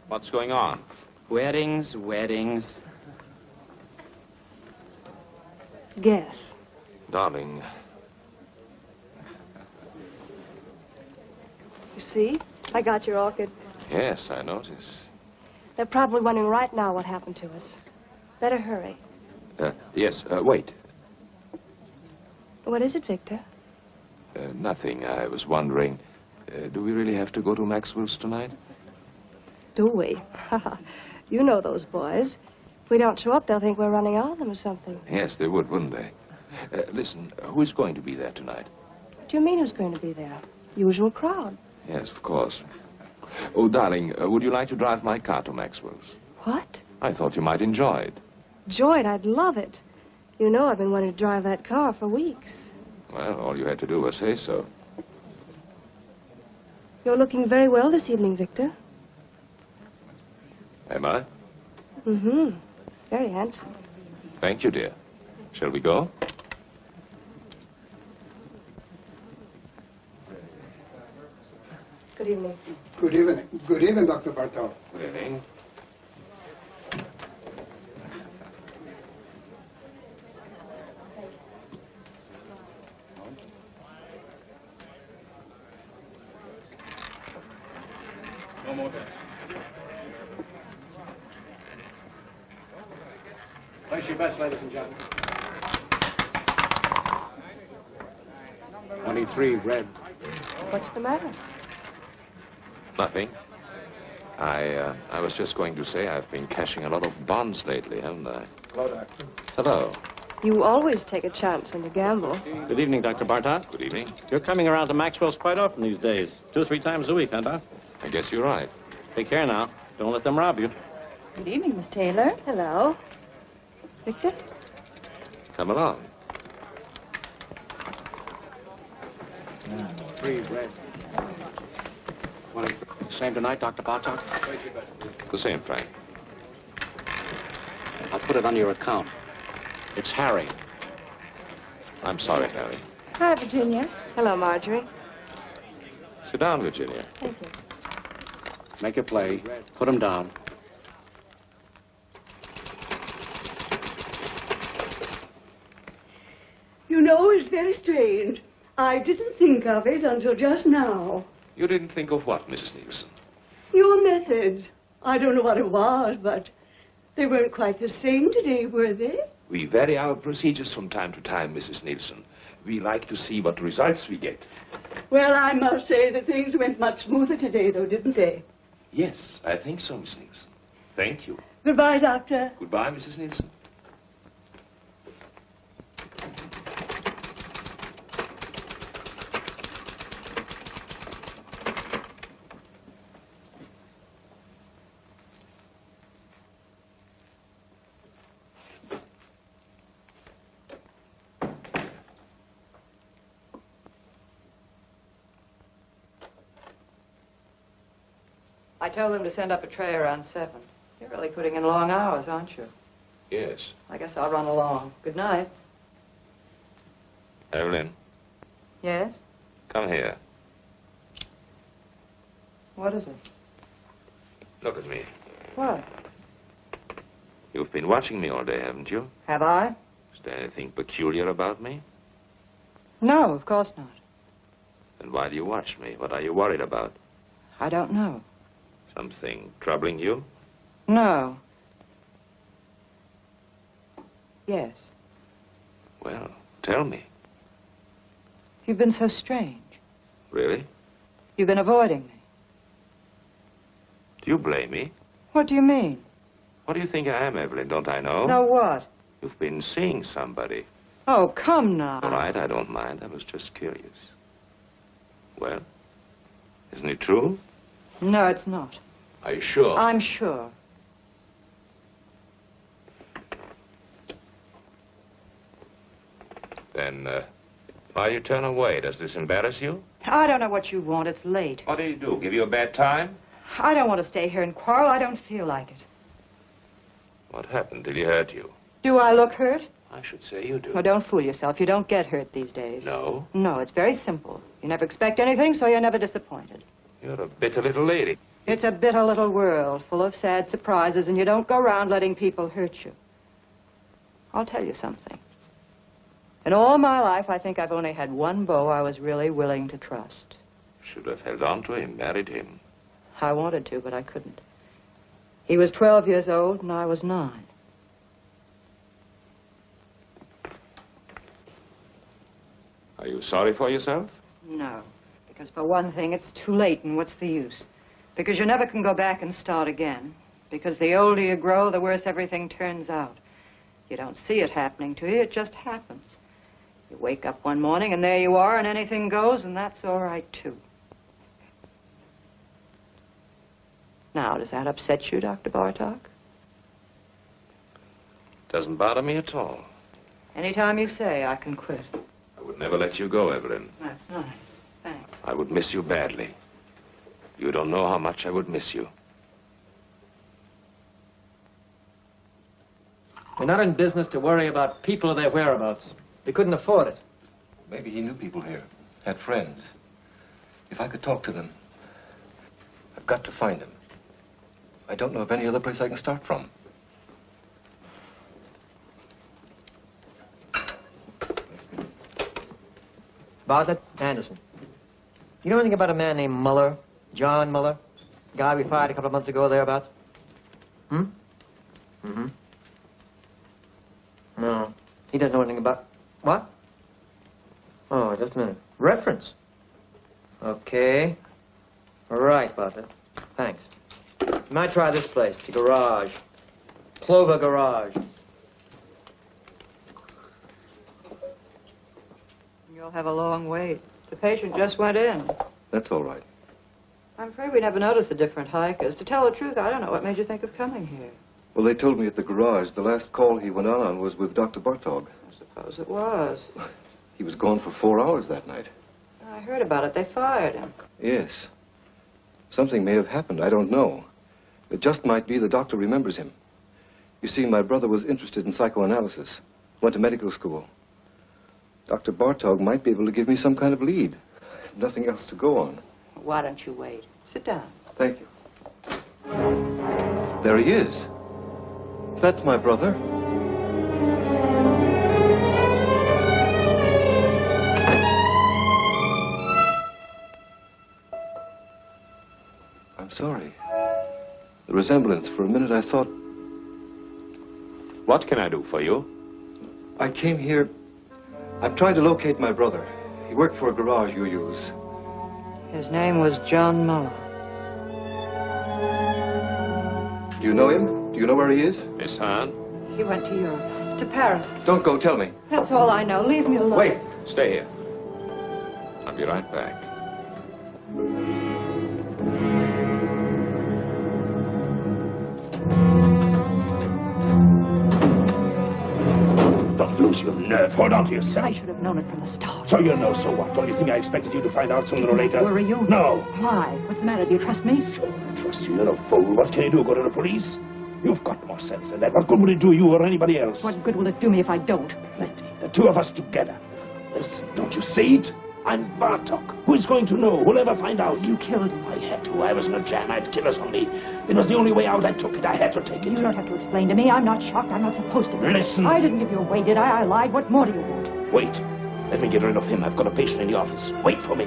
What's going on? Weddings, weddings. Guess. Darling. You see? I got your orchid. Yes, I notice. They're probably wondering right now what happened to us. Better hurry. Yes, wait. What is it, Victor? Nothing. I was wondering, do we really have to go to Maxwell's tonight? Do we? You know those boys. If we don't show up, they'll think we're running on them or something. Yes, they would, wouldn't they? Listen, who's going to be there tonight? What do you mean who's going to be there? Usual crowd. Yes, of course. Oh, darling, would you like to drive my car to Maxwell's? What? I thought you might enjoy it. Enjoy it? I'd love it. You know I've been wanting to drive that car for weeks. Well, all you had to do was say so. You're looking very well this evening, Victor. Am I? Mm-hmm. Very handsome. Thank you, dear. Shall we go? Good evening. Good evening. Good evening, Dr. Bartol. Good evening. No more gas. Place your bets, ladies and gentlemen. 23, red. What's the matter? Nothing. I was just going to say I've been cashing a lot of bonds lately, haven't I? Hello, Doctor. Hello. You always take a chance when you gamble. Good evening, Dr. Bartok. Good evening. You're coming around to Maxwell's quite often these days. 2 or 3 times a week, huh, Doc? I guess you're right. Take care now. Don't let them rob you. Good evening, Miss Taylor. Hello. Victor? Come along. 3 red. Same tonight, Dr. Bartok? The same, Frank. I'll put it on your account. It's Harry. I'm sorry, Harry. Hi, Virginia. Hello, Marjorie. Sit down, Virginia. Thank you. Make a play. Put him down. You know, it's very strange. I didn't think of it until just now. You didn't think of what, Mrs. Nielsen? Your methods. I don't know what it was, but they weren't quite the same today, were they? We vary our procedures from time to time, Mrs. Nielsen. We like to see what results we get. Well, I must say that things went much smoother today, though, didn't they? Yes, I think so, Miss Nielsen. Thank you. Goodbye, Doctor. Goodbye, Mrs. Nielsen. I told them to send up a tray around 7. You're really putting in long hours, aren't you? Yes. I guess I'll run along. Good night. Evelyn, Yes? come here. What is it? Look at me. What? You've been watching me all day, haven't you? Have I? Is there anything peculiar about me? No, of course not. Then why do you watch me? What are you worried about? I don't know. Something troubling you? No. Yes. Well, tell me. You've been so strange. Really? You've been avoiding me. Do you blame me? What do you mean? What do you think I am, Evelyn? Don't I know? Know what? You've been seeing somebody. Oh, come now. All right, I don't mind. I was just curious. Well, isn't it true? No, it's not. Are you sure? I'm sure. Then, why you turn away? Does this embarrass you? I don't know what you want. It's late. What do you do? Give you a bad time? I don't want to stay here and quarrel. I don't feel like it. What happened? Did he hurt you? Do I look hurt? I should say you do. Well, don't fool yourself. You don't get hurt these days. No? No, it's very simple. You never expect anything, so you're never disappointed. You're a bitter little lady. It's a bitter little world full of sad surprises, and you don't go around letting people hurt you. I'll tell you something. In all my life, I think I've only had one beau I was really willing to trust. Should have held on to him, married him. I wanted to, but I couldn't. He was 12 years old, and I was 9. Are you sorry for yourself? No, because for one thing, it's too late, and what's the use? Because you never can go back and start again. Because the older you grow, the worse everything turns out. You don't see it happening to you, it just happens. You wake up one morning, and there you are, and anything goes, and that's all right, too. Now, does that upset you, Dr. Bartok? Doesn't bother me at all. Anytime you say, I can quit. I would never let you go, Evelyn. That's nice. Thanks. I would miss you badly. You don't know how much I would miss you. We're not in business to worry about people or their whereabouts. We couldn't afford it. Maybe he knew people here, had friends. If I could talk to them, I've got to find him. I don't know of any other place I can start from. Bartlett, Anderson. You know anything about a man named Muller? John Muller? Guy we fired a couple of months ago thereabouts? Hmm? Mm-hmm. No. He doesn't know anything about... What? Oh, just a minute. Reference? Okay. All right, Bartlett. Thanks. You might try this place, the garage. Clover Garage. You'll have a long wait. The patient just went in. That's all right. I'm afraid we never noticed the different hikers. To tell the truth, I don't know what made you think of coming here. Well, they told me at the garage the last call he went on was with Dr. Bartog. I suppose it was. He was gone for 4 hours that night. I heard about it. They fired him. Yes. Something may have happened. I don't know. It just might be the doctor remembers him. You see, my brother was interested in psychoanalysis. Went to medical school. Dr. Bartog might be able to give me some kind of lead. Nothing else to go on. Why don't you wait? Sit down. Thank you. There he is. That's my brother. I'm sorry. The resemblance, for a minute I thought... What can I do for you? I came here... I'm trying to locate my brother. He worked for a garage you use. His name was John Muller. Do you know him? Do you know where he is? Miss Hahn? He went to Europe. To Paris. Don't go, tell me. That's all I know. Leave me alone. Wait. Stay here. I'll be right back. Lose your nerve. Hold on to yourself. I should have known it from the start. So you know, so what? Don't you think I expected you to find out sooner or later? Worry you? No. Why? What's the matter? Do you trust me? Sure, I trust you. You're a fool. What can you do? Go to the police? You've got more sense than that. What good will it do you or anybody else? What good will it do me if I don't? Plenty. The two of us together. Listen, don't you see it? I'm Bartok. Who is going to know? Who'll ever find out? You killed him. I had to. I was in a jam. I had killers on me. It was the only way out. I took it. I had to take it. You don't have to explain to me. I'm not shocked. I'm not supposed to be. Listen. I didn't give you away, did I? I lied. What more do you want? Wait. Let me get rid of him. I've got a patient in the office. Wait for me.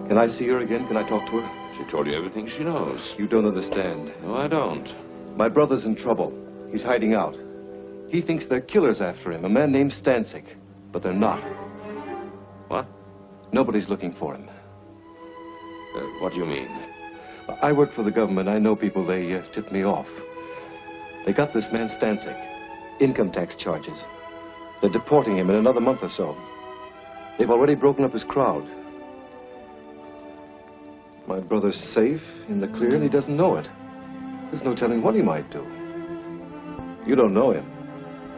Can I see her again? Can I talk to her? She told you everything she knows. You don't understand. No, I don't. My brother's in trouble. He's hiding out. He thinks they're killers after him, a man named Stancic. But they're not. What? Nobody's looking for him. What do you mean? I work for the government. I know people. They tipped me off. They got this man Stancic. Income tax charges. They're deporting him in another month or so. They've already broken up his crowd. My brother's safe, in the clear, and he doesn't know it. There's no telling what he might do. You don't know him.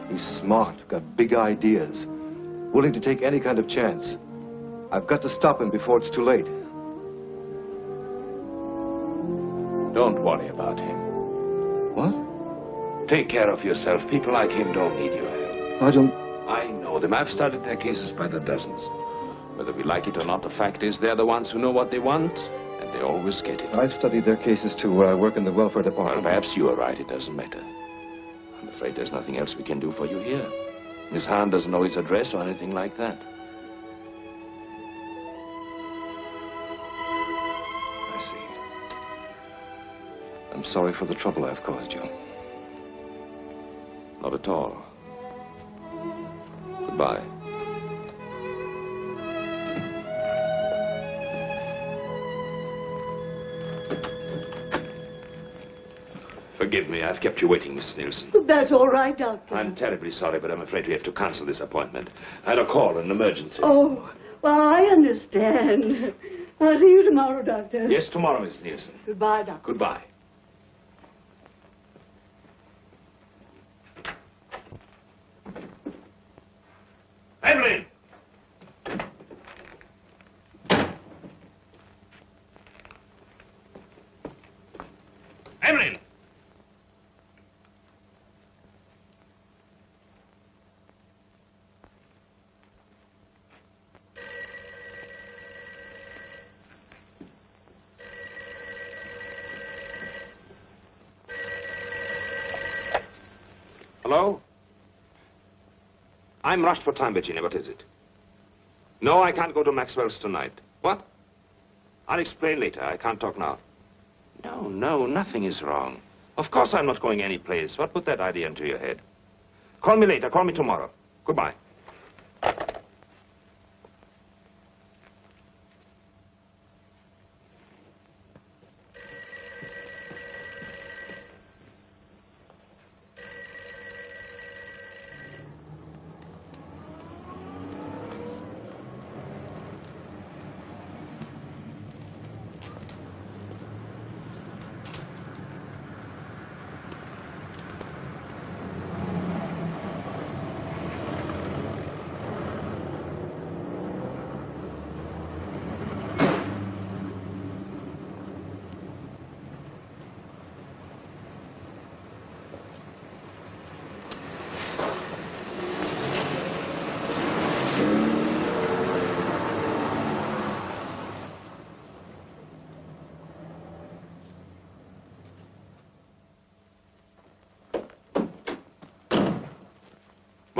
He's smart, got big ideas, willing to take any kind of chance. I've got to stop him before it's too late. Don't worry about him. What? Take care of yourself. People like him don't need your help. I know them. I've studied their cases by the dozens. Whether we like it or not, the fact is they're the ones who know what they want, and they always get it. I've studied their cases, too, where I work in the welfare department. Well, perhaps you are right. It doesn't matter. I'm afraid there's nothing else we can do for you here. Miss Hahn doesn't know his address or anything like that. I see. I'm sorry for the trouble I've caused you. Not at all. Goodbye. Forgive me, I've kept you waiting, Miss Nielsen. That's all right, Doctor. I'm terribly sorry, but I'm afraid we have to cancel this appointment. I had a call, an emergency. Oh, well, I understand. I'll see you tomorrow, Doctor. Yes, tomorrow, Miss Nielsen. Goodbye, Doctor. Goodbye. Evelyn! Evelyn! Hello? I'm rushed for time, Virginia. What is it? No, I can't go to Maxwell's tonight. What? I'll explain later. I can't talk now. No, nothing is wrong. Of course I'm not going anyplace. What put that idea into your head? Call me later. Call me tomorrow. Goodbye.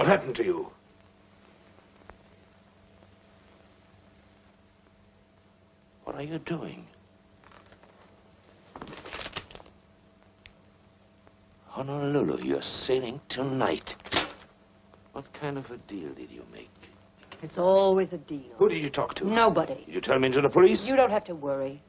What happened to you? What are you doing? Honolulu, you're sailing tonight. What kind of a deal did you make? It's always a deal. Who did you talk to? Nobody. Did you tell me to the police? You don't have to worry.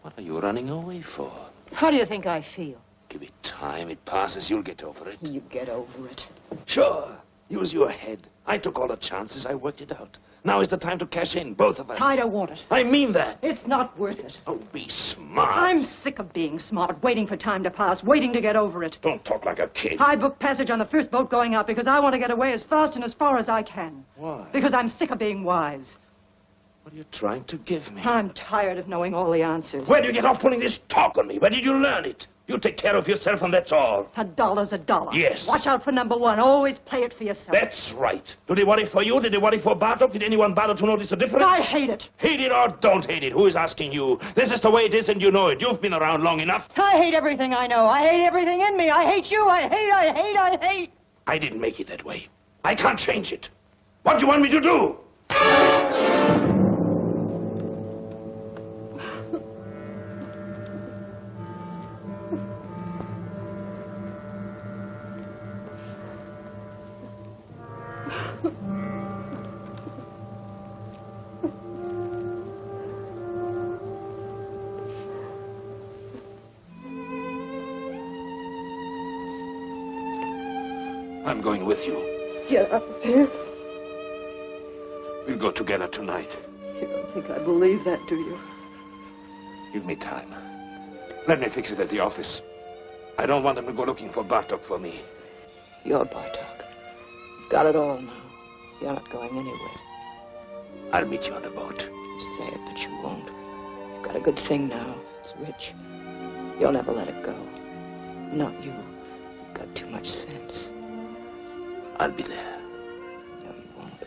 What are you running away for? How do you think I feel? Give it time. It passes. You'll get over it. You get over it. Sure. Use your head. I took all the chances. I worked it out. Now is the time to cash in, both of us. I don't want it. I mean that. It's not worth it. Oh, be smart. I'm sick of being smart, waiting for time to pass, waiting to get over it. Don't talk like a kid. I booked passage on the first boat going out because I want to get away as fast and as far as I can. Why? Because I'm sick of being wise. What are you trying to give me? I'm tired of knowing all the answers. Where do you get off pulling this talk on me? Where did you learn it? You take care of yourself and that's all. $1 a dollar. Yes. Watch out for number one. Always play it for yourself. That's right. Do they worry for you? Did they worry for Bartok? Did anyone bother to notice the difference? I hate it. Hate it or don't hate it? Who is asking you? This is the way it is and you know it. You've been around long enough. I hate everything I know. I hate everything in me. I hate you. I hate. I didn't make it that way. I can't change it. What do you want me to do? I'm going with you. Get up here. We'll go together tonight. You don't think I believe that, do you? Give me time. Let me fix it at the office. I don't want them to go looking for Bartok for me. You're Bartok. You've got it all now. You're not going anywhere. I'll meet you on the boat. You say it, but you won't. You've got a good thing now. It's rich. You'll never let it go. Not you. You've got too much sense. I'll be there. No, you won't.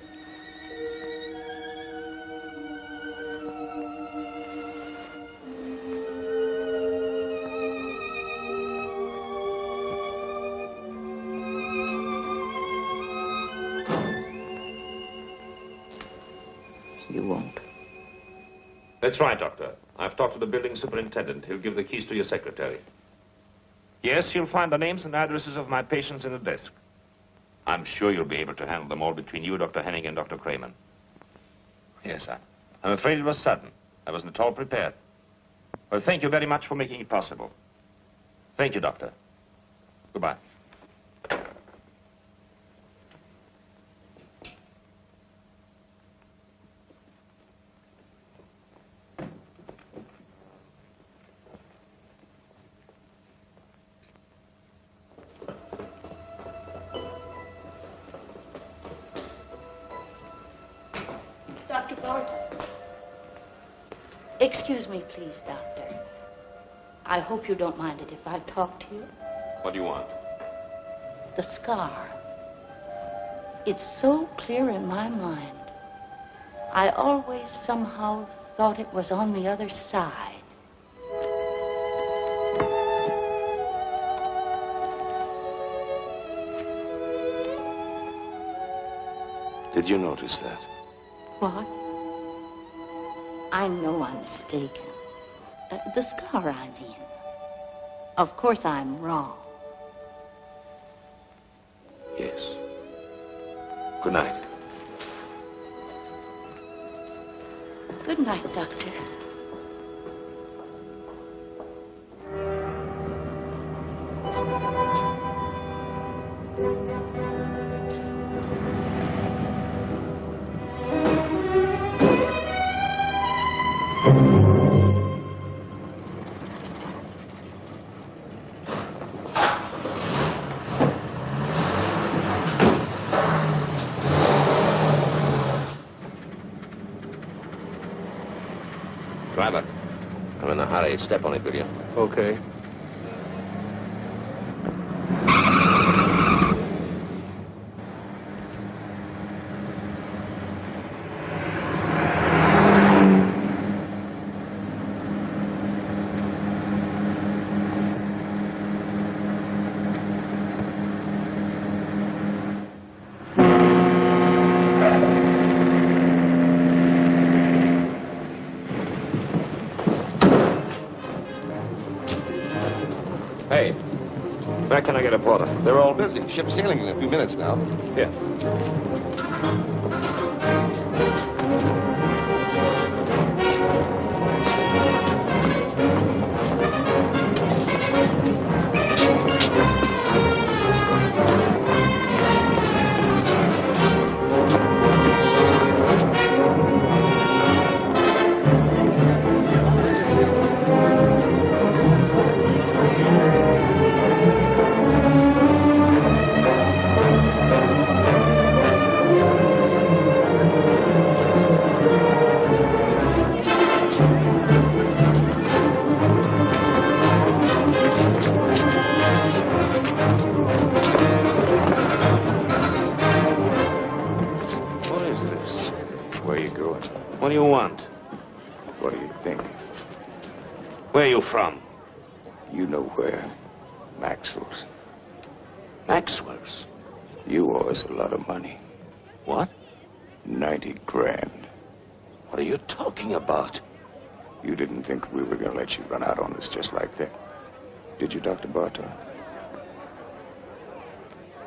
You won't. That's right, Doctor. I've talked to the building superintendent. He'll give the keys to your secretary. Yes, you'll find the names and addresses of my patients in the desk. I'm sure you'll be able to handle them all between you, Dr. Henning, and Dr. Kramer. Yes, I'm afraid it was sudden. I wasn't at all prepared. Well, thank you very much for making it possible. Thank you, Doctor. Goodbye. Dr. Bartok. Excuse me, please, Doctor. I hope you don't mind it if I talk to you. What do you want? The scar. It's so clear in my mind. I always somehow thought it was on the other side. Did you notice that? What? I know I'm mistaken. The scar, I mean. Of course I'm wrong. Yes. Good night. Good night, Doctor. Driver, I'm in a hurry. Step on it, will you? Okay. Where can I get a porter? They're all busy. Ship's sailing in a few minutes now. Here. What do you want? What do you think? Where are you from? You know where. Maxwell's. Maxwell's? You owe us a lot of money. What? 90 grand. What are you talking about? You didn't think we were going to let you run out on us just like that, did you, Dr. Bartok?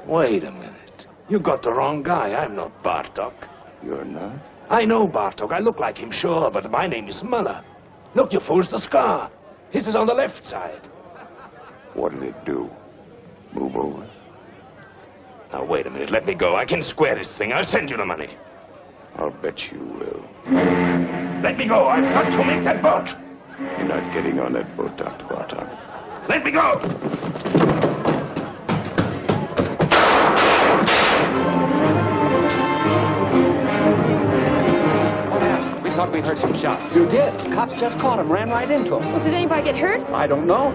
Wait a minute. You got the wrong guy. I'm not Bartok. You're not? I know Bartok. I look like him, sure, but my name is Muller. Look, you fools, the scar. His is on the left side. What'll it do? Move over? Now, wait a minute. Let me go. I can square this thing. I'll send you the money. I'll bet you will. Let me go. I've got to make that boat. You're not getting on that boat, Dr. Bartok. Let me go. We thought we heard some shots. You did. Cops just caught him, ran right into him. Well, did anybody get hurt? I don't know.